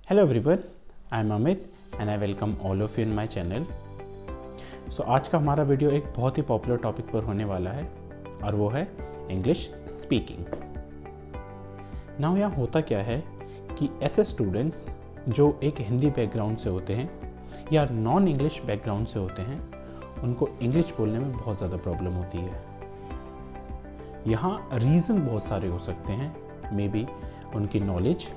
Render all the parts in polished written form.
Hello everyone, I am Amit and I welcome all of you in my channel. So आज का हमारा video एक बहुत ही popular topic पर होने वाला है और वो है इंग्लिश स्पीकिंग। नाउ यहाँ होता क्या है कि ऐसे स्टूडेंट्स जो एक हिंदी बैकग्राउंड से होते हैं या नॉन इंग्लिश बैकग्राउंड से होते हैं, उनको इंग्लिश बोलने में बहुत ज़्यादा प्रॉब्लम होती है। यहाँ रीज़न बहुत सारे हो सकते हैं, मे बी उनकी नॉलेज,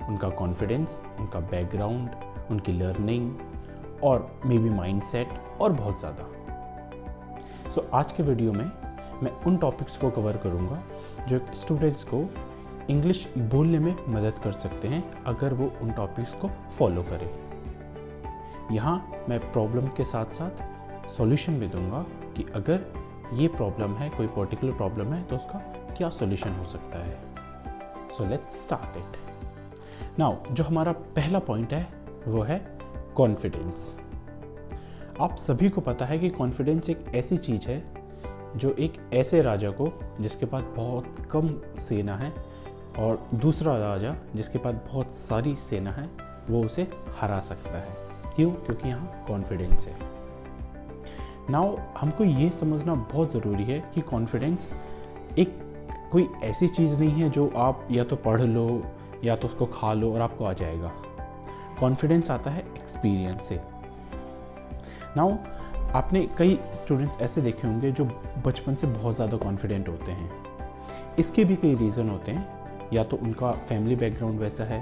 उनका कॉन्फिडेंस, उनका बैकग्राउंड, उनकी लर्निंग और मे बी माइंडसेट और बहुत ज़्यादा। सो आज के वीडियो में मैं उन टॉपिक्स को कवर करूँगा जो स्टूडेंट्स को इंग्लिश बोलने में मदद कर सकते हैं अगर वो उन टॉपिक्स को फॉलो करें। यहाँ मैं प्रॉब्लम के साथ साथ सॉल्यूशन भी दूंगा कि अगर ये प्रॉब्लम है, कोई पर्टिकुलर प्रॉब्लम है, तो उसका क्या सॉल्यूशन हो सकता है। So let's start it. Now जो हमारा पहला पॉइंट है वो है कॉन्फिडेंस। आप सभी को पता है कि कॉन्फिडेंस एक ऐसी चीज़ है जो एक ऐसे राजा को जिसके पास बहुत कम सेना है और दूसरा राजा जिसके पास बहुत सारी सेना है, वो उसे हरा सकता है। क्यों? क्योंकि यहाँ कॉन्फिडेंस है। नाउ हमको ये समझना बहुत ज़रूरी है कि कॉन्फिडेंस एक कोई ऐसी चीज़ नहीं है जो आप या तो पढ़ लो या तो उसको खा लो और आपको आ जाएगा। कॉन्फिडेंस आता है एक्सपीरियंस से। नाउ आपने कई स्टूडेंट्स ऐसे देखे होंगे जो बचपन से बहुत ज़्यादा कॉन्फिडेंट होते हैं। इसके भी कई रीज़न होते हैं, या तो उनका फैमिली बैकग्राउंड वैसा है,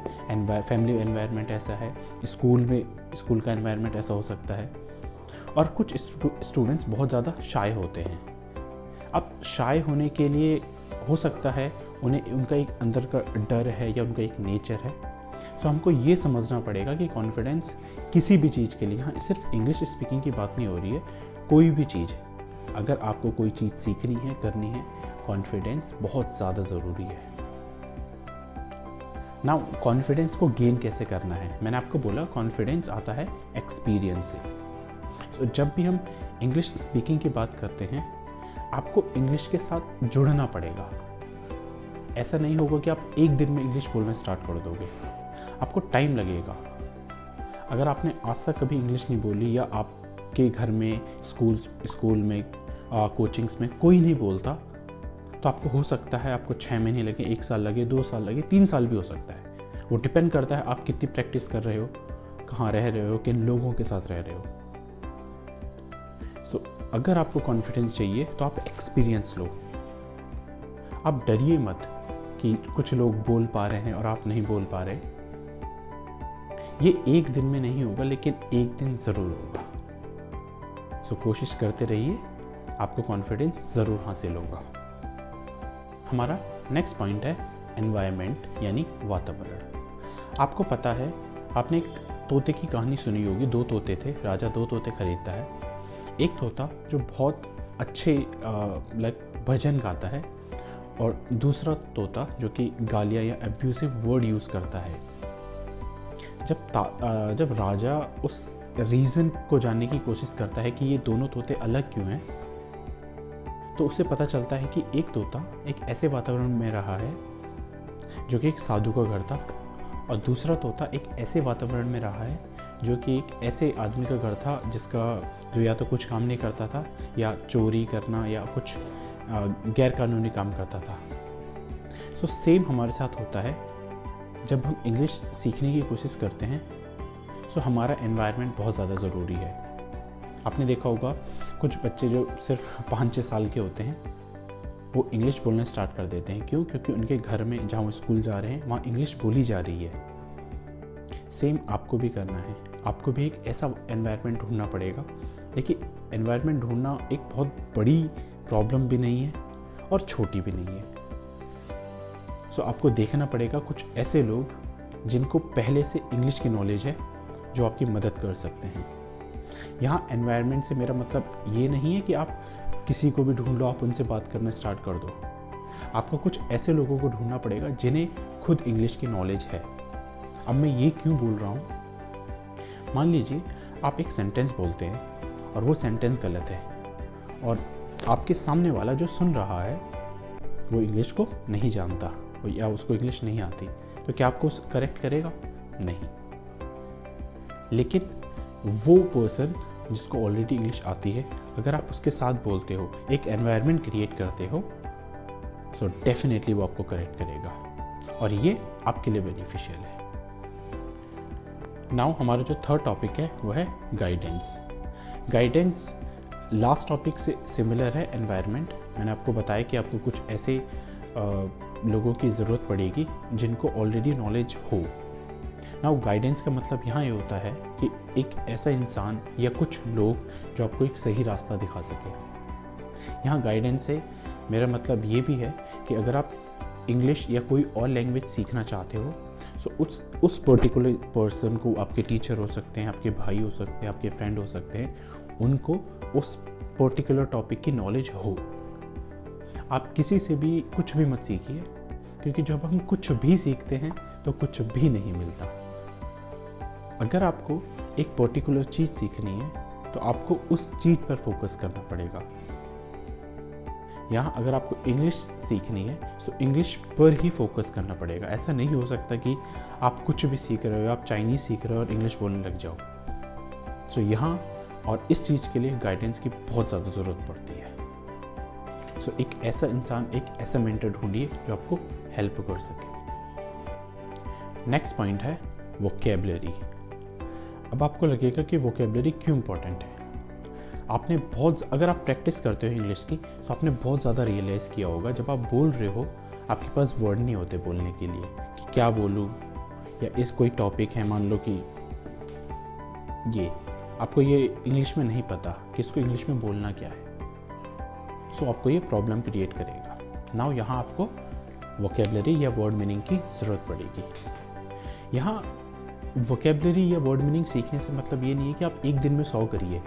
फैमिली एनवायरनमेंट ऐसा है, स्कूल का एनवायरनमेंट ऐसा हो सकता है, और कुछ स्टूडेंट्स बहुत ज़्यादा शाय होते हैं। अब शाय होने के लिए हो सकता है उन्हें उनका एक अंदर का डर है या उनका एक नेचर है। सो हमको ये समझना पड़ेगा कि कॉन्फिडेंस किसी भी चीज़ के लिए, यहाँ सिर्फ इंग्लिश स्पीकिंग की बात नहीं हो रही है, कोई भी चीज़, अगर आपको कोई चीज़ सीखनी है, करनी है, कॉन्फिडेंस बहुत ज़्यादा ज़रूरी है। नाउ कॉन्फिडेंस को गेन कैसे करना है? मैंने आपको बोला कॉन्फिडेंस आता है एक्सपीरियंस से। सो जब भी हम इंग्लिश स्पीकिंग की बात करते हैं, आपको इंग्लिश के साथ जुड़ना पड़ेगा। ऐसा नहीं होगा कि आप एक दिन में इंग्लिश बोलना स्टार्ट कर दोगे, आपको टाइम लगेगा। अगर आपने आज तक कभी इंग्लिश नहीं बोली या आपके घर में स्कूल में कोचिंग्स में कोई नहीं बोलता, तो आपको हो सकता है आपको 6 महीने लगे, 1 साल लगे, 2 साल लगे, 3 साल भी हो सकता है। वो डिपेंड करता है आप कितनी प्रैक्टिस कर रहे हो, कहाँ रह रहे हो, किन लोगों के साथ रह रहे हो। सो अगर आपको कॉन्फिडेंस चाहिए तो आप एक्सपीरियंस लो। आप डरिए मत कि कुछ लोग बोल पा रहे हैं और आप नहीं बोल पा रहे। ये एक दिन में नहीं होगा, लेकिन एक दिन ज़रूर होगा। सो कोशिश करते रहिए, आपको कॉन्फिडेंस ज़रूर हासिल होगा। हमारा नेक्स्ट पॉइंट है एनवायरनमेंट, यानी वातावरण। आपको पता है, आपने एक तोते की कहानी सुनी होगी। 2 तोते थे, राजा 2 तोते खरीदता है। एक तोता जो बहुत अच्छे भजन गाता है और दूसरा तोता जो कि गालियाँ या अब्यूसिव वर्ड यूज़ करता है। जब राजा उस रीज़न को जानने की कोशिश करता है कि ये दोनों तोते अलग क्यों हैं, तो उसे पता चलता है कि एक तोता एक ऐसे वातावरण में रहा है जो कि एक साधु का घर था, और दूसरा तोता एक ऐसे वातावरण में रहा है जो कि एक ऐसे आदमी का घर था जो या तो कुछ काम नहीं करता था या चोरी करना या कुछ गैर कानूनी काम करता था। सो सेम हमारे साथ होता है जब हम इंग्लिश सीखने की कोशिश करते हैं। सो हमारा एनवायरनमेंट बहुत ज़्यादा ज़रूरी है। आपने देखा होगा कुछ बच्चे जो सिर्फ 5-6 साल के होते हैं, वो इंग्लिश बोलना स्टार्ट कर देते हैं। क्यों? क्योंकि उनके घर में, जहाँ वो स्कूल जा रहे हैं, वहाँ इंग्लिश बोली जा रही है। सेम आपको भी करना है। आपको भी एक ऐसा एनवायरनमेंट ढूंढना पड़ेगा। देखिए, एनवायरनमेंट ढूंढना एक बहुत बड़ी प्रॉब्लम भी नहीं है और छोटी भी नहीं है। सो आपको देखना पड़ेगा कुछ ऐसे लोग जिनको पहले से इंग्लिश की नॉलेज है, जो आपकी मदद कर सकते हैं। यहाँ एनवायरनमेंट से मेरा मतलब ये नहीं है कि आप किसी को भी ढूंढ लो, आप उनसे बात करना स्टार्ट कर दो। आपको कुछ ऐसे लोगों को ढूंढना पड़ेगा जिन्हें खुद इंग्लिश की नॉलेज है। अब मैं ये क्यों बोल रहा हूँ? मान लीजिए आप एक सेंटेंस बोलते हैं और वो सेंटेंस गलत है, और आपके सामने वाला जो सुन रहा है वो इंग्लिश को नहीं जानता या उसको इंग्लिश नहीं आती, तो क्या आपको करेक्ट करेगा? नहीं। लेकिन वो पर्सन जिसको ऑलरेडी इंग्लिश आती है, अगर आप उसके साथ बोलते हो, एक एनवायरनमेंट क्रिएट करते हो, सो डेफिनेटली वो आपको करेक्ट करेगा और ये आपके लिए बेनिफिशियल है। नाउ हमारा जो थर्ड टॉपिक है वो है गाइडेंस। गाइडेंस लास्ट टॉपिक से सिमिलर है एनवायरनमेंट। मैंने आपको बताया कि आपको कुछ ऐसे लोगों की ज़रूरत पड़ेगी जिनको ऑलरेडी नॉलेज हो। नाउ गाइडेंस का मतलब यहाँ ये होता है कि एक ऐसा इंसान या कुछ लोग जो आपको एक सही रास्ता दिखा सके। यहाँ गाइडेंस से मेरा मतलब ये भी है कि अगर आप इंग्लिश या कोई और लैंग्वेज सीखना चाहते हो, सो उस पर्टिकुलर पर्सन को, आपके टीचर हो सकते हैं, आपके भाई हो सकते हैं, आपके फ्रेंड हो सकते हैं, उनको उस पर्टिकुलर टॉपिक की नॉलेज हो। आप किसी से भी कुछ भी मत सीखिए, क्योंकि जब हम कुछ भी सीखते हैं तो कुछ भी नहीं मिलता। अगर आपको एक पर्टिकुलर चीज़ सीखनी है तो आपको उस चीज़ पर फोकस करना पड़ेगा। यहाँ अगर आपको इंग्लिश सीखनी है तो इंग्लिश पर ही फोकस करना पड़ेगा। ऐसा नहीं हो सकता कि आप कुछ भी सीख रहे हो, आप चाइनीज़ सीख रहे हो और इंग्लिश बोलने लग जाओ। सो यहाँ और इस चीज़ के लिए गाइडेंस की बहुत ज़्यादा ज़रूरत पड़ती है। सो एक ऐसा इंसान, एक ऐसा मेंटर ढूंढिए जो आपको हेल्प कर सके। नेक्स्ट पॉइंट है वोकैबुलरी। अब आपको लगेगा कि वोकैबुलरी क्यों इंपॉर्टेंट है। आपने अगर आप प्रैक्टिस करते हो इंग्लिश की, तो आपने बहुत ज़्यादा रियलाइज़ किया होगा, जब आप बोल रहे हो आपके पास वर्ड नहीं होते बोलने के लिए कि क्या बोलूँ, या इस कोई टॉपिक है, मान लो कि ये आपको ये इंग्लिश में नहीं पता कि इसको इंग्लिश में बोलना क्या है, सो आपको ये प्रॉब्लम क्रिएट करेगा। नाउ यहाँ आपको वोकैबुलरी या वर्ड मीनिंग की ज़रूरत पड़ेगी। यहाँ वोकैबुलरी या वर्ड मीनिंग सीखने से मतलब ये नहीं है कि आप एक दिन में 100 करिए।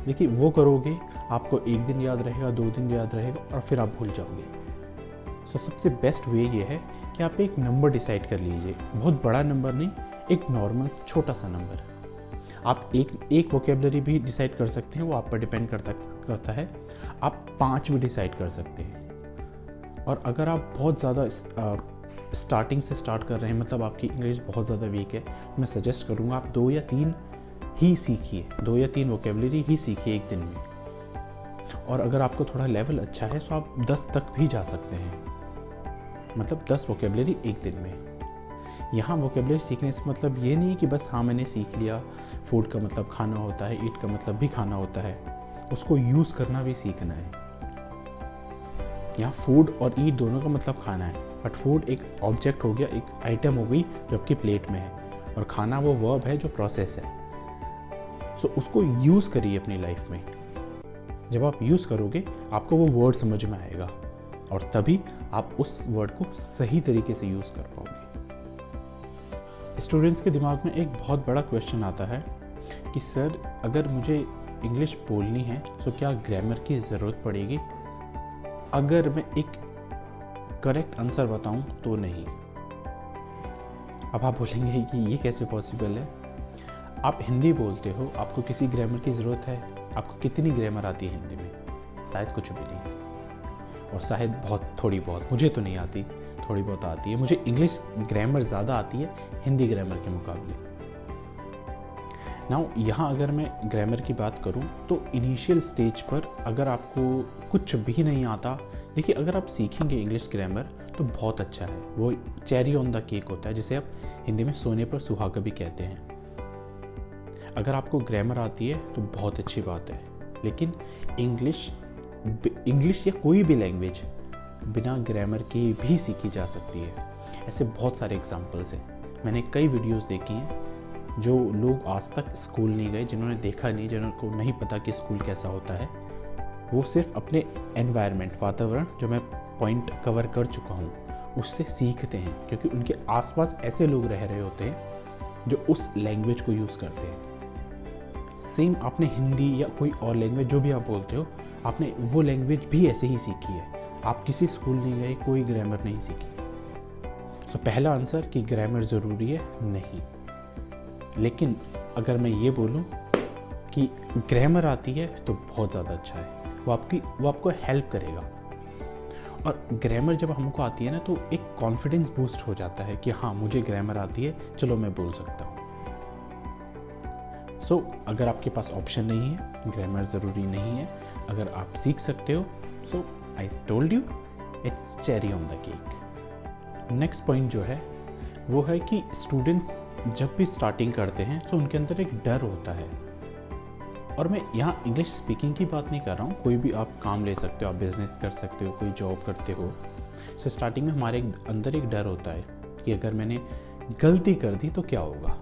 देखिए, वो करोगे आपको एक दिन याद रहेगा, 2 दिन याद रहेगा और फिर आप भूल जाओगे। सो सबसे बेस्ट वे ये है कि आप एक नंबर डिसाइड कर लीजिए। बहुत बड़ा नंबर नहीं, एक नॉर्मल छोटा सा नंबर। आप एक वोकैबुलरी भी डिसाइड कर सकते हैं, वो आप पर डिपेंड करता है। आप 5 भी डिसाइड कर सकते हैं। और अगर आप बहुत ज़्यादा स्टार्टिंग से स्टार्ट कर रहे हैं, मतलब आपकी इंग्लिश बहुत ज़्यादा वीक है, मैं सजेस्ट करूँगा आप 2 या 3 ही सीखिए, 2 या 3 वोकैबुलरी ही सीखिए एक दिन में। और अगर आपको थोड़ा लेवल अच्छा है तो आप 10 तक भी जा सकते हैं, मतलब 10 वोकैबुलरी एक दिन में। यहाँ वोकैबुलरी सीखने से मतलब ये नहीं कि बस हाँ मैंने सीख लिया। फूड का मतलब खाना होता है, ईट का मतलब भी खाना होता है, उसको यूज़ करना भी सीखना है। यहाँ फूड और ईट दोनों का मतलब खाना है, बट फूड एक ऑब्जेक्ट हो गया, एक आइटम हो गई जो आपकी प्लेट में है, और खाना वो वर्ब है जो प्रोसेस है। सो उसको यूज़ करिए अपनी लाइफ में। जब आप यूज़ करोगे आपको वो वर्ड समझ में आएगा और तभी आप उस वर्ड को सही तरीके से यूज़ कर पाओगे। स्टूडेंट्स के दिमाग में एक बहुत बड़ा क्वेश्चन आता है कि सर, अगर मुझे इंग्लिश बोलनी है तो क्या ग्रामर की ज़रूरत पड़ेगी? अगर मैं एक करेक्ट आंसर बताऊं तो नहीं। अब आप बोलेंगे कि ये कैसे पॉसिबल है? आप हिंदी बोलते हो, आपको किसी ग्रामर की ज़रूरत है? आपको कितनी ग्रामर आती है हिंदी में? शायद कुछ भी नहीं, और शायद थोड़ी बहुत। मुझे तो नहीं आती, थोड़ी बहुत आती है। मुझे इंग्लिश ग्रामर ज़्यादा आती है हिंदी ग्रामर के मुकाबले। नाउ यहाँ अगर मैं ग्रामर की बात करूँ तो इनिशियल स्टेज पर अगर आपको कुछ भी नहीं आता, देखिए अगर आप सीखेंगे इंग्लिश ग्रामर तो बहुत अच्छा है। वो चेरी ऑन द केक होता है, जिसे आप हिंदी में सोने पर सुहागा भी कहते हैं। अगर आपको ग्रामर आती है तो बहुत अच्छी बात है, लेकिन इंग्लिश या कोई भी लैंग्वेज बिना ग्रामर के भी सीखी जा सकती है। ऐसे बहुत सारे एग्जांपल्स हैं। मैंने कई वीडियोस देखी हैं जो लोग आज तक स्कूल नहीं गए, जिन्होंने देखा नहीं, जिनको नहीं पता कि स्कूल कैसा होता है, वो सिर्फ अपने एनवायरनमेंट, वातावरण, जो मैं पॉइंट कवर कर चुका हूँ, उससे सीखते हैं, क्योंकि उनके आसपास ऐसे लोग रह रहे होते हैं जो उस लैंग्वेज को यूज़ करते हैं। सेम आपने हिंदी या कोई और लैंग्वेज जो भी आप बोलते हो, आपने वो लैंग्वेज भी ऐसे ही सीखी है। आप किसी स्कूल नहीं गए, कोई ग्रामर नहीं सीखी। सो पहला आंसर कि ग्रामर ज़रूरी है, नहीं। लेकिन अगर मैं ये बोलूँ कि ग्रामर आती है तो बहुत ज़्यादा अच्छा है, वो आपको हेल्प करेगा। और ग्रामर जब हमको आती है ना तो एक कॉन्फिडेंस बूस्ट हो जाता है कि हाँ मुझे ग्रामर आती है, चलो मैं बोल सकता हूँ। सो अगर आपके पास ऑप्शन नहीं है, ग्रामर ज़रूरी नहीं है, अगर आप सीख सकते हो, so I told you it's cherry on the cake. Next point जो है वो है कि स्टूडेंट्स जब भी स्टार्टिंग करते हैं तो उनके अंदर एक डर होता है। और मैं यहाँ इंग्लिश स्पीकिंग की बात नहीं कर रहा हूँ, कोई भी आप काम ले सकते हो, आप बिजनेस कर सकते हो, कोई जॉब करते हो। सो स्टार्टिंग में हमारे अंदर एक डर होता है कि अगर मैंने गलती कर दी तो क्या होगा।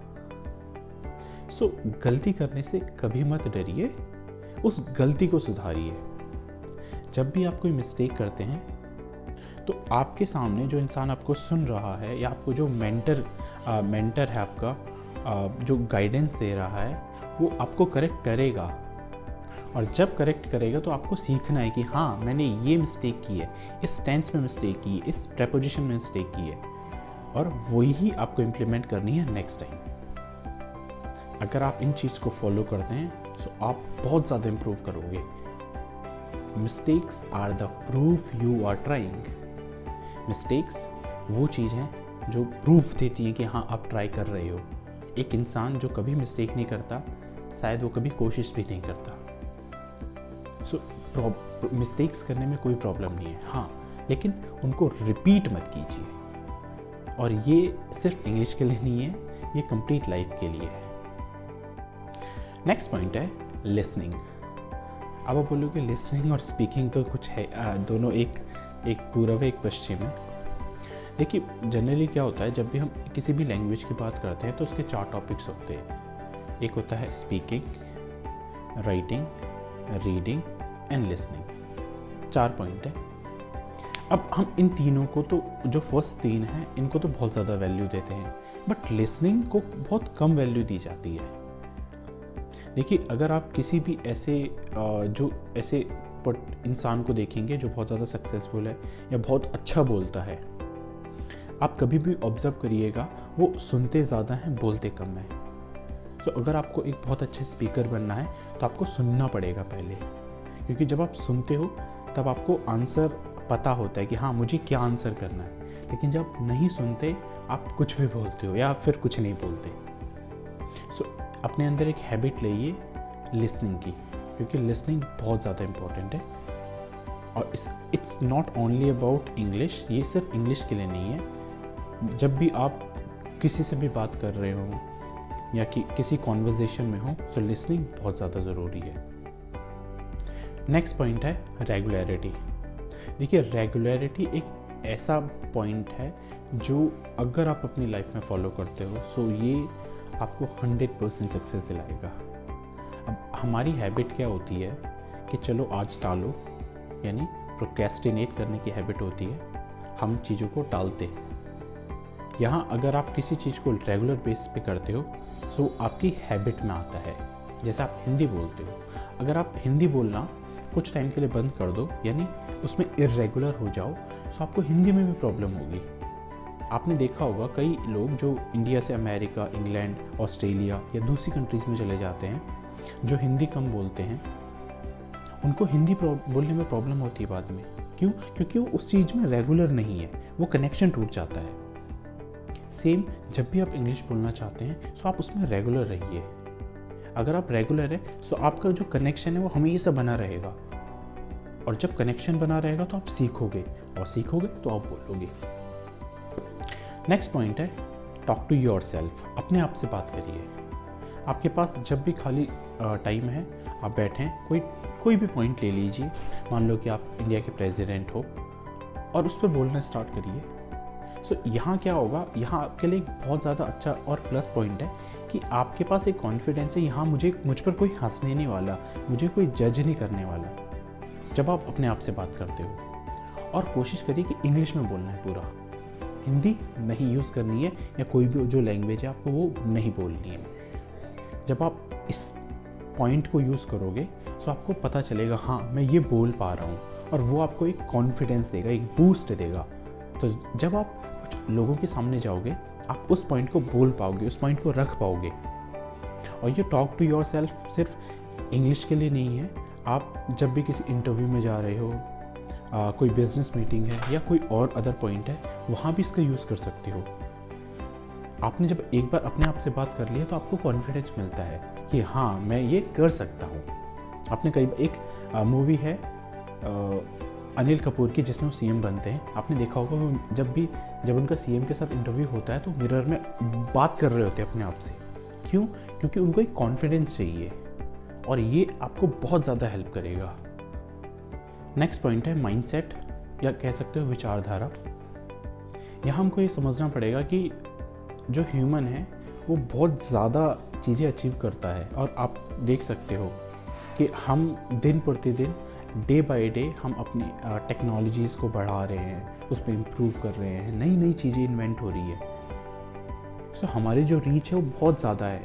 सो गलती करने से कभी मत डरिए, उस गलती को सुधारिए। जब भी आप कोई मिस्टेक करते हैं तो आपके सामने जो इंसान आपको सुन रहा है या आपको जो मेंटर है आपका, जो गाइडेंस दे रहा है, वो आपको करेक्ट करेगा। और जब करेक्ट करेगा तो आपको सीखना है कि हाँ मैंने ये मिस्टेक की है, इस टेंस में मिस्टेक की है, इस प्रेपोजिशन में मिस्टेक की है, और वही आपको इम्प्लीमेंट करनी है नेक्स्ट टाइम। अगर आप इन चीज़ को फॉलो करते हैं तो आप बहुत ज़्यादा इम्प्रूव करोगे। Mistakes are the proof you are trying. Mistakes वो चीज़ हैं जो प्रूफ देती हैं कि हाँ आप ट्राई कर रहे हो। एक इंसान जो कभी मिस्टेक नहीं करता, शायद वो कभी कोशिश भी नहीं करता। सो मिस्टेक्स करने में कोई प्रॉब्लम नहीं है, हाँ, लेकिन उनको रिपीट मत कीजिए। और ये सिर्फ इंग्लिश के लिए नहीं है, ये कंप्लीट लाइफ के लिए है। नेक्स्ट पॉइंट है लिसनिंग। अब आप बोलोगे लिसनिंग और स्पीकिंग तो कुछ है, दोनों एक पूर्व है एक पश्चिम है। देखिए जनरली क्या होता है, जब भी हम किसी भी लैंग्वेज की बात करते हैं तो उसके 4 टॉपिक्स होते हैं। एक होता है speaking, writing, reading and listening. 4 point है। अब हम इन तीनों को तो, जो फर्स्ट 3 हैं, इनको तो बहुत ज़्यादा वैल्यू देते हैं, बट लिसनिंग को बहुत कम वैल्यू दी जाती है। देखिए अगर आप किसी भी ऐसे इंसान को देखेंगे जो बहुत ज़्यादा सक्सेसफुल है या बहुत अच्छा बोलता है, आप कभी भी ऑब्जर्व करिएगा वो सुनते ज़्यादा हैं, बोलते कम हैं। सो अगर आपको एक बहुत अच्छे स्पीकर बनना है तो आपको सुनना पड़ेगा पहले, क्योंकि जब आप सुनते हो तब आपको आंसर पता होता है कि हाँ मुझे क्या आंसर करना है। लेकिन जब नहीं सुनते आप कुछ भी बोलते हो या फिर कुछ नहीं बोलते। सो अपने अंदर एक हैबिट लाइए लिसनिंग की, क्योंकि लिसनिंग बहुत ज़्यादा इम्पोर्टेंट है। और it's not only about English, ये सिर्फ इंग्लिश के लिए नहीं है। जब भी आप किसी से भी बात कर रहे हो या कि किसी कॉन्वर्जेशन में हो, सो लिसनिंग बहुत ज़्यादा ज़रूरी है। नेक्स्ट पॉइंट है रेगुलरिटी। देखिए रेगुलरिटी एक ऐसा पॉइंट है जो अगर आप अपनी लाइफ में फॉलो करते हो, सो ये आपको 100% सक्सेस दिलाएगा। अब हमारी हैबिट क्या होती है कि चलो आज टालो, यानी प्रोक्रेस्टिनेट करने की हैबिट होती है, हम चीज़ों को टालते हैं। यहाँ अगर आप किसी चीज़ को रेगुलर बेस पे करते हो, सो आपकी हैबिट में आता है। जैसे आप हिंदी बोलते हो, अगर आप हिंदी बोलना कुछ टाइम के लिए बंद कर दो, यानी उसमें इर्रेगुलर हो जाओ, सो आपको हिंदी में भी प्रॉब्लम होगी। आपने देखा होगा कई लोग जो इंडिया से अमेरिका, इंग्लैंड, ऑस्ट्रेलिया या दूसरी कंट्रीज़ में चले जाते हैं, जो हिंदी कम बोलते हैं, उनको हिंदी बोलने में प्रॉब्लम होती है बाद में। क्यों? क्योंकि वो उस चीज़ में रेगुलर नहीं है, वो कनेक्शन टूट जाता है। सेम जब भी आप इंग्लिश बोलना चाहते हैं, सो आप उसमें रेगुलर रहिए। अगर आप रेगुलर है, सो आपका जो कनेक्शन है वो हमेशा बना रहेगा। और जब कनेक्शन बना रहेगा तो आप सीखोगे, और सीखोगे तो आप बोलोगे। नेक्स्ट पॉइंट है टॉक टू योर सेल्फ। अपने आप से बात करिए। आपके पास जब भी खाली टाइम है, आप बैठें, कोई भी पॉइंट ले लीजिए। मान लो कि आप इंडिया के प्रेसिडेंट हो और उस पर बोलना स्टार्ट करिए। सो यहाँ क्या होगा, यहाँ आपके लिए बहुत ज़्यादा अच्छा और प्लस पॉइंट है कि आपके पास एक कॉन्फिडेंस है, यहाँ मुझ पर कोई हंसने नहीं वाला, मुझे कोई जज नहीं करने वाला, जब आप अपने आप से बात करते हो। और कोशिश करिए कि इंग्लिश में बोलना है पूरा, हिंदी नहीं यूज़ करनी है, या कोई भी जो लैंग्वेज है आपको वो नहीं बोलनी है। जब आप इस पॉइंट को यूज़ करोगे, सो आपको पता चलेगा हाँ मैं ये बोल पा रहा हूँ, और वो आपको एक कॉन्फिडेंस देगा, एक बूस्ट देगा। तो जब आप कुछ लोगों के सामने जाओगे, आप उस पॉइंट को बोल पाओगे, उस पॉइंट को रख पाओगे। और ये टॉक टू योर सेल्फ सिर्फ इंग्लिश के लिए नहीं है। आप जब भी किसी इंटरव्यू में जा रहे हो, कोई बिजनेस मीटिंग है या कोई और अदर पॉइंट है, वहाँ भी इसका यूज़ कर सकते हो। आपने जब एक बार अपने आप से बात कर लिया तो आपको कॉन्फिडेंस मिलता है कि हाँ मैं ये कर सकता हूँ। आपने कई एक मूवी है अनिल कपूर की जिसमें वो सीएम बनते हैं, आपने देखा होगा वो जब उनका सीएम के साथ इंटरव्यू होता है तो मिरर में बात कर रहे होते हैं अपने आप से। क्यों? क्योंकि उनको एक कॉन्फिडेंस चाहिए और ये आपको बहुत ज़्यादा हेल्प करेगा। नेक्स्ट पॉइंट है माइंडसेट या कह सकते हो विचारधारा। यहाँ हमको ये समझना पड़ेगा कि जो ह्यूमन है वो बहुत ज़्यादा चीज़ें अचीव करता है और आप देख सकते हो कि हम दिन प्रतिदिन डे बाय डे हम अपनी टेक्नोलॉजीज़ को बढ़ा रहे हैं, उस पर इम्प्रूव कर रहे हैं, नई नई चीज़ें इन्वेंट हो रही है। सो हमारी जो रीच है वो बहुत ज़्यादा है,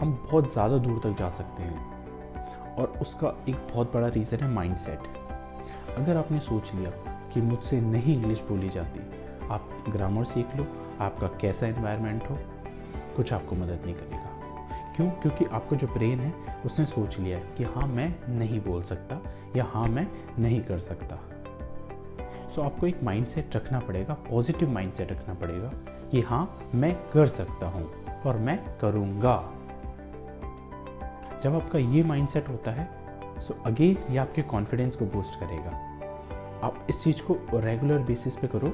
हम बहुत ज़्यादा दूर तक जा सकते हैं और उसका एक बहुत बड़ा रीज़न है माइंडसेट। अगर आपने सोच लिया कि मुझसे नहीं इंग्लिश बोली जाती, आप ग्रामर सीख लो, आपका कैसा एनवायरनमेंट हो, कुछ आपको मदद नहीं करेगा। क्यों? क्योंकि आपका जो ब्रेन है उसने सोच लिया है कि हाँ मैं नहीं बोल सकता या हाँ मैं नहीं कर सकता। सो आपको एक माइंडसेट रखना पड़ेगा, पॉजिटिव माइंडसेट रखना पड़ेगा कि हाँ मैं कर सकता हूँ और मैं करूँगा। जब आपका ये माइंडसेट होता है सो अगेन ये आपके कॉन्फिडेंस को बूस्ट करेगा। आप इस चीज़ को रेगुलर बेसिस पे करो,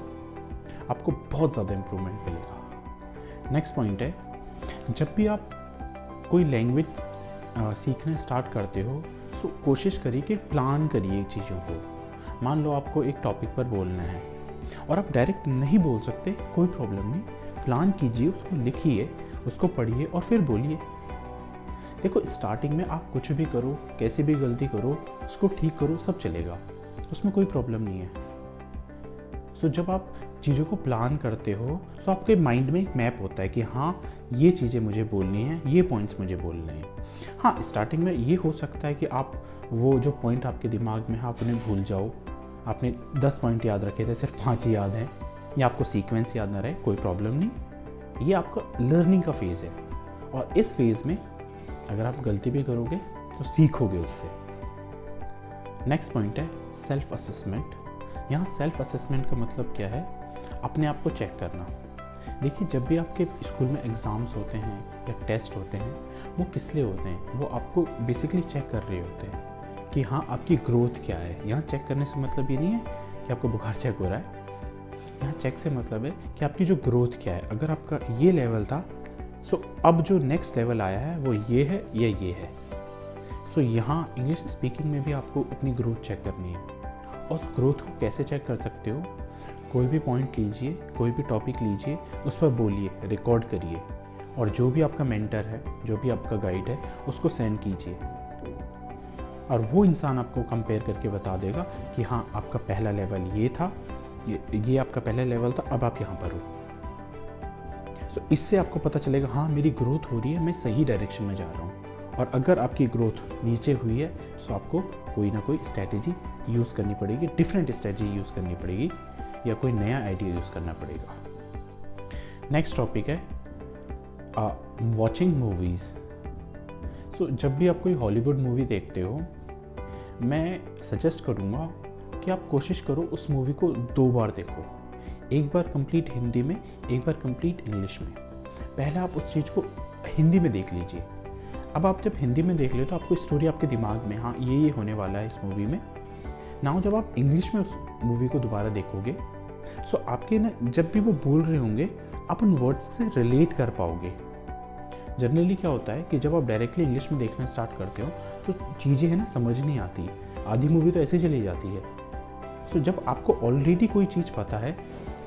आपको बहुत ज़्यादा इम्प्रूवमेंट मिलेगा। नेक्स्ट पॉइंट है, जब भी आप कोई लैंग्वेज सीखना स्टार्ट करते हो तो कोशिश करिए कि प्लान करिए चीज़ों को। मान लो आपको एक टॉपिक पर बोलना है और आप डायरेक्ट नहीं बोल सकते, कोई प्रॉब्लम नहीं, प्लान कीजिए, उसको लिखिए, उसको पढ़िए और फिर बोलिए। देखो स्टार्टिंग में आप कुछ भी करो, कैसी भी गलती करो, उसको ठीक करो, सब चलेगा, उसमें कोई प्रॉब्लम नहीं है। सो जब आप चीज़ों को प्लान करते हो तो आपके माइंड में एक मैप होता है कि हाँ ये चीज़ें मुझे बोलनी है, ये पॉइंट्स मुझे बोलने हैं। हाँ स्टार्टिंग में ये हो सकता है कि आप वो जो पॉइंट आपके दिमाग में है आप उन्हें भूल जाओ, आपने 10 पॉइंट याद रखे थे, सिर्फ 5 ही याद हैं, या आपको सीक्वेंस याद ना रहे, कोई प्रॉब्लम नहीं, ये आपका लर्निंग का फेज़ है। और इस फेज़ में अगर आप गलती भी करोगे तो सीखोगे उससे। नेक्स्ट पॉइंट है सेल्फ असेसमेंट। यहाँ सेल्फ असेसमेंट का मतलब क्या है? अपने आप को चेक करना। देखिए जब भी आपके स्कूल में एग्ज़ाम्स होते हैं या टेस्ट होते हैं, वो किस लिए होते हैं? वो आपको बेसिकली चेक कर रहे होते हैं कि हाँ आपकी ग्रोथ क्या है। यहाँ चेक करने से मतलब ये नहीं है कि आपको बुखार चेक हो रहा है, यहाँ चेक से मतलब है कि आपकी जो ग्रोथ क्या है। अगर आपका ये लेवल था सो अब जो नेक्स्ट लेवल आया है वो ये है या ये है। सो यहाँ इंग्लिश स्पीकिंग में भी आपको अपनी ग्रोथ चेक करनी है। और उस ग्रोथ को कैसे चेक कर सकते हो? कोई भी पॉइंट लीजिए, कोई भी टॉपिक लीजिए, उस पर बोलिए, रिकॉर्ड करिए और जो भी आपका मेंटर है, जो भी आपका गाइड है, उसको सेंड कीजिए और वो इंसान आपको कंपेयर करके बता देगा कि हाँ आपका पहला लेवल ये था, ये आपका पहला लेवल था, अब आप यहाँ पर हो। सो इससे आपको पता चलेगा हाँ मेरी ग्रोथ हो रही है, मैं सही डायरेक्शन में जा रहा हूँ। और अगर आपकी ग्रोथ नीचे हुई है तो आपको कोई ना कोई स्ट्रैटेजी यूज़ करनी पड़ेगी, डिफरेंट स्ट्रैटेजी यूज़ करनी पड़ेगी या कोई नया आइडिया यूज़ करना पड़ेगा। नेक्स्ट टॉपिक है वॉचिंग मूवीज़। सो जब भी आप कोई हॉलीवुड मूवी देखते हो, मैं सजेस्ट करूँगा कि आप कोशिश करो उस मूवी को 2 बार देखो, एक बार कंप्लीट हिंदी में, एक बार कंप्लीट इंग्लिश में। पहले आप उस चीज़ को हिंदी में देख लीजिए। अब आप जब हिंदी में देख ले तो आपको स्टोरी आपके दिमाग में हाँ ये होने वाला है इस मूवी में। नाउ जब आप इंग्लिश में उस मूवी को दोबारा देखोगे सो आपके ना जब भी वो बोल रहे होंगे आप उन वर्ड्स से रिलेट कर पाओगे। जनरली क्या होता है कि जब आप डायरेक्टली इंग्लिश में देखना स्टार्ट करते हो तो चीज़ें हैं ना समझ नहीं आती, आधी मूवी तो ऐसे चली जाती है। सो जब आपको ऑलरेडी कोई चीज़ पता है,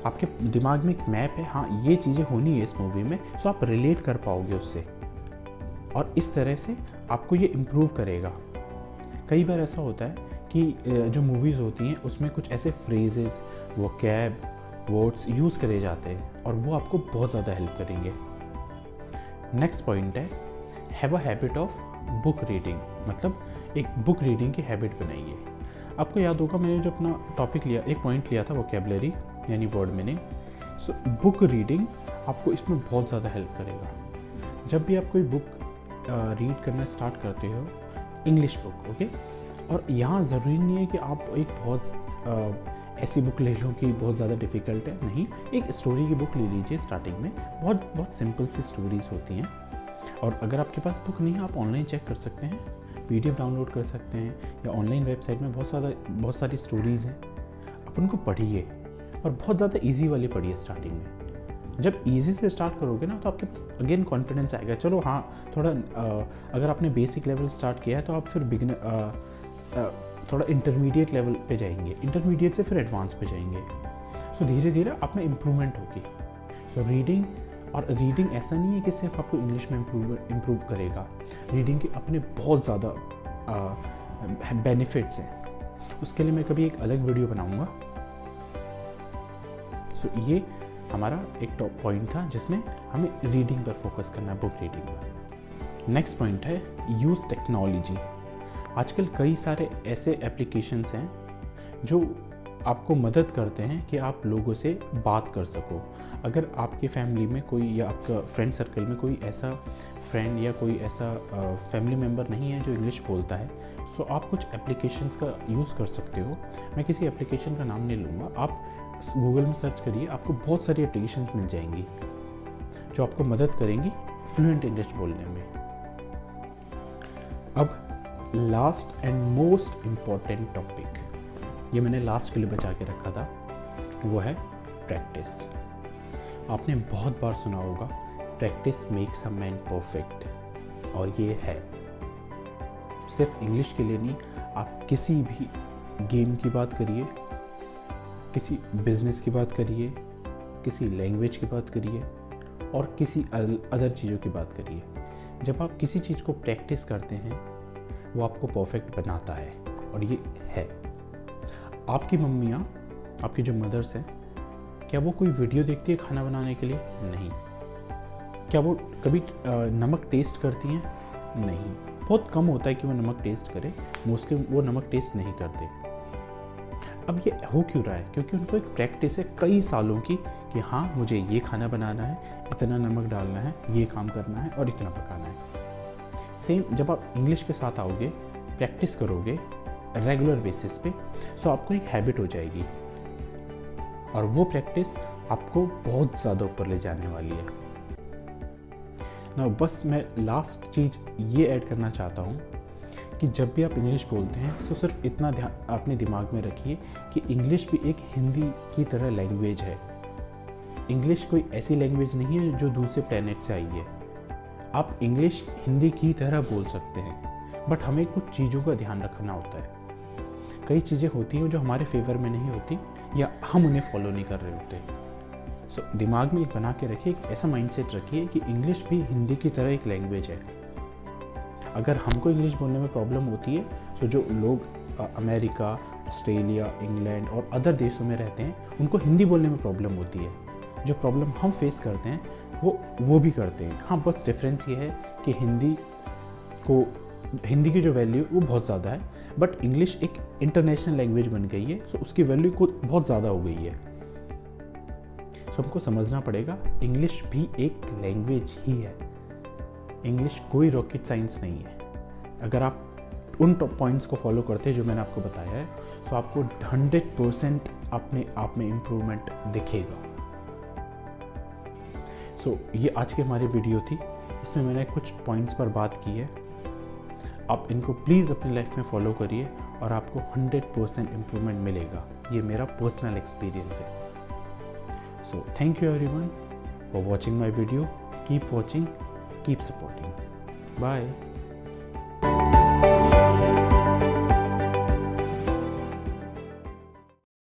आपके दिमाग में एक मैप है, हाँ ये चीज़ें होनी है इस मूवी में, सो आप रिलेट कर पाओगे उससे और इस तरह से आपको ये इम्प्रूव करेगा। कई बार ऐसा होता है कि जो मूवीज़ होती हैं उसमें कुछ ऐसे फ्रेजेस, वोकैब, वर्ड्स यूज़ करे जाते हैं और वो आपको बहुत ज़्यादा हेल्प करेंगे। नेक्स्ट पॉइंट है have a habit of book reading, मतलब एक बुक रीडिंग की हैबिट बनाइए। आपको याद होगा मैंने जो अपना टॉपिक लिया, एक पॉइंट लिया था वोकैबुलरी यानी word meaning. So book reading आपको इसमें बहुत ज़्यादा हेल्प करेगा। जब भी आप कोई बुक रीड करना स्टार्ट करते हो, इंग्लिश बुक, ओके, और यहाँ ज़रूरी नहीं है कि आप एक बहुत ऐसी बुक ले लो कि बहुत ज़्यादा डिफ़िकल्ट है, नहीं, एक स्टोरी की बुक ले लीजिए। स्टार्टिंग में बहुत बहुत सिंपल सी स्टोरीज़ होती हैं। और अगर आपके पास बुक नहीं है, आप ऑनलाइन चेक कर सकते हैं, PDF डाउनलोड कर सकते हैं, या ऑनलाइन वेबसाइट में बहुत सारी स्टोरीज़ हैं, आप उनको पढ़िए और बहुत ज़्यादा ईजी वाली पढ़िए स्टार्टिंग में। जब ईजी से स्टार्ट करोगे ना तो आपके पास अगेन कॉन्फिडेंस आएगा। चलो हाँ, थोड़ा अगर आपने बेसिक लेवल स्टार्ट किया है तो आप फिर थोड़ा इंटरमीडिएट लेवल पे जाएंगे, इंटरमीडिएट से फिर एडवांस पे जाएंगे। सो धीरे धीरे आप में इम्प्रूवमेंट होगी। सो रीडिंग ऐसा नहीं है कि सिर्फ आपको इंग्लिश में इम्प्रूव करेगा। रीडिंग के अपने बहुत ज़्यादा बेनिफिट्स हैं। उसके लिए मैं कभी एक अलग वीडियो बनाऊंगा। सो ये हमारा एक टॉप पॉइंट था जिसमें हमें रीडिंग पर फोकस करना है, बुक रीडिंग पर। नेक्स्ट पॉइंट है यूज़ टेक्नोलॉजी। आजकल कई सारे ऐसे एप्लीकेशंस हैं जो आपको मदद करते हैं कि आप लोगों से बात कर सको। अगर आपकी फैमिली में कोई या आपका फ्रेंड सर्कल में कोई ऐसा फ्रेंड या कोई ऐसा फैमिली मेम्बर नहीं है जो इंग्लिश बोलता है, सो आप कुछ एप्लीकेशंस का यूज़ कर सकते हो। मैं किसी एप्लीकेशन का नाम नहीं लूँगा, आप गूगल में सर्च करिए, आपको बहुत सारी एप्लीकेशंस मिल जाएंगी जो आपको मदद करेंगी फ्लुएंट इंग्लिश बोलने में। अब last and most important topic, ये मैंने लास्ट के लिए बचा के रखा था, वो है प्रैक्टिस। आपने बहुत बार सुना होगा, practice makes a man perfect, और ये है। सिर्फ इंग्लिश के लिए नहीं, आप किसी भी गेम की बात करिए, किसी बिजनेस की बात करिए, किसी लैंग्वेज की बात करिए, और किसी अदर चीज़ों की बात करिए। जब आप किसी चीज़ को प्रैक्टिस करते हैं, वो आपको परफेक्ट बनाता है, और ये है। आपकी मम्मियाँ, आपकी जो मदर्स हैं, क्या वो कोई वीडियो देखती है खाना बनाने के लिए? नहीं। क्या वो कभी नमक टेस्ट करती हैं? नहीं। बहुत कम होता है कि वो नमक टेस्ट करे, मोस्टली वो नमक टेस्ट नहीं करते। अब ये हो क्यों रहा है? क्योंकि उनको एक प्रैक्टिस है कई सालों की कि हाँ, मुझे ये खाना बनाना है, इतना नमक डालना है, ये काम करना है और इतना पकाना है। सेम जब आप इंग्लिश के साथ आओगे, प्रैक्टिस करोगे रेगुलर बेसिस पे, सो आपको एक हैबिट हो जाएगी, और वो प्रैक्टिस आपको बहुत ज़्यादा ऊपर ले जाने वाली है ना। बस मैं लास्ट चीज़ ये ऐड करना चाहता हूँ कि जब भी आप इंग्लिश बोलते हैं, तो सिर्फ इतना ध्यान अपने दिमाग में रखिए कि इंग्लिश भी एक हिंदी की तरह लैंग्वेज है। इंग्लिश कोई ऐसी लैंग्वेज नहीं है जो दूसरे प्लेनेट से आई है। आप इंग्लिश हिंदी की तरह बोल सकते हैं, बट हमें कुछ चीज़ों का ध्यान रखना होता है। कई चीज़ें होती हैं जो हमारे फेवर में नहीं होती, या हम उन्हें फॉलो नहीं कर रहे होते। सो दिमाग में एक बना के रखिए, एक ऐसा माइंडसेट रखिए कि इंग्लिश भी हिंदी की तरह एक लैंग्वेज है। अगर हमको इंग्लिश बोलने में प्रॉब्लम होती है, तो जो लोग अमेरिका, ऑस्ट्रेलिया, इंग्लैंड और अदर देशों में रहते हैं, उनको हिंदी बोलने में प्रॉब्लम होती है। जो प्रॉब्लम हम फेस करते हैं वो भी करते हैं। हाँ, बस डिफरेंस ये है कि हिंदी की जो वैल्यू वो बहुत ज़्यादा है, बट इंग्लिश एक इंटरनेशनल लैंग्वेज बन गई है, सो उसकी वैल्यू को बहुत ज़्यादा हो गई है। सो हमको समझना पड़ेगा, इंग्लिश भी एक लैंग्वेज ही है। इंग्लिश कोई रॉकेट साइंस नहीं है। अगर आप उन टॉप पॉइंट्स को फॉलो करते हैं जो मैंने आपको बताया है, तो आपको 100% अपने आप में इम्प्रूवमेंट दिखेगा। सो ये आज की हमारी वीडियो थी। इसमें मैंने कुछ पॉइंट्स पर बात की है। आप इनको प्लीज़ अपनी लाइफ में फॉलो करिए और आपको 100% इम्प्रूवमेंट मिलेगा। ये मेरा पर्सनल एक्सपीरियंस है। So thank you everyone for watching my video. Keep watching, keep supporting. Bye.